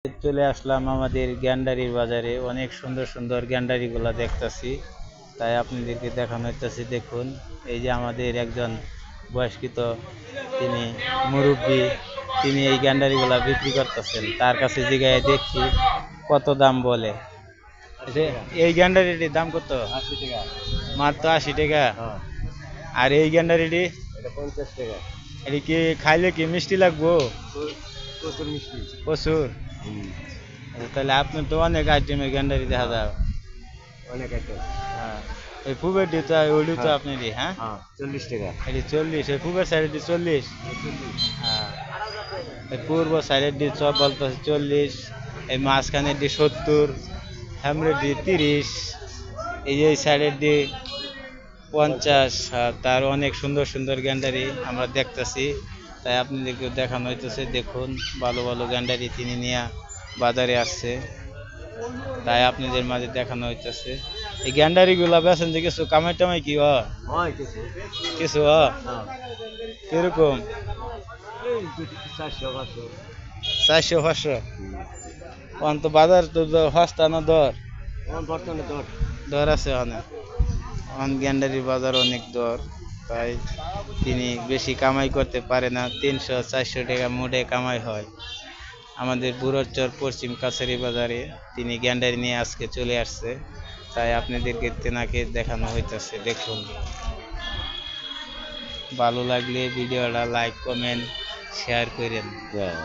চলে আসলাম আমাদের গ্যান্ডারির বাজারে। অনেক সুন্দর সুন্দর গ্যান্ডারিগুলা দেখতাছি, তাই আপনাদেরকে দেখানো হইতেছে। দেখুন, এই যে আমাদের একজন বয়স্কৃত, তিনি মুরব্বী, তিনি এই গ্যান্ডারিগুলা বিক্রি করতেছেন। তার কাছে জিগায় দেখি কত দাম বলে। এই গ্যান্ডারিটির দাম কত? 80 টাকা। মাত্র 80 টাকা। হ্যাঁ, আর এই গ্যান্ডারিটি, এটা 50 টাকা। এটি কি খাইলে কি মিষ্টি লাগবো? প্রচুর মিষ্টি। প্রচুর। হুম, তাহলে আপনার তো অনেক আইটেমের গ্যান্ডারি দেখা যায়। অনেক আইটেম। হ্যাঁ, এই ফুবের ডিটা ওইটি তো হ্যাঁ। আপনারই, হ্যাঁ? 40 টাকা। এটি 40, এই ফুবের সাইডে 40। হ্যাঁ, এই পূর্ব সাইডের ডি সব বলতেছে 40, এই মাঝখানের ডি 70, সামনের ডি 30, এই যে সাইডের ডি 50। তার অনেক সুন্দর সুন্দর গ্যান্ডারি আমরা দেখতেছি, তাই আপনাদেরকে দেখানো হইতেছে। দেখুন, ভালো ভালো গ্যান্ডারি তিনি নিয়ে বাজারে আসছে, তাই আপনাদের মাঝে দেখানো হইতেছে। এই গ্যান্ডারি গুলা বেছেন যে কিছু কামাই টামাই কি হয়? হয় কিছু। কিছু হয়? হ্যাঁ, কিরকম? এই 400 500। 400 500? হুম। তো বাজার তো সস্তা না দর? এখন বর্তমানে দর। দর আছে অনেক। এখন গ্যান্ডারির বাজার অনেক দর, তাই তিনি বেশি কামাই করতে পারে না। 300 400 টাকা মোটে কামাই হয়। আমাদের বুড়োরচর পশ্চিম কাছারি বাজারে তিনি গ্যান্ডারি নিয়ে আজকে চলে আসছে, তাই আপনাদেরকে তেনাকে দেখানো হইতেছে। দেখুন, ভালো লাগলে ভিডিওটা লাইক কমেন্ট শেয়ার করেন। হ্যাঁ।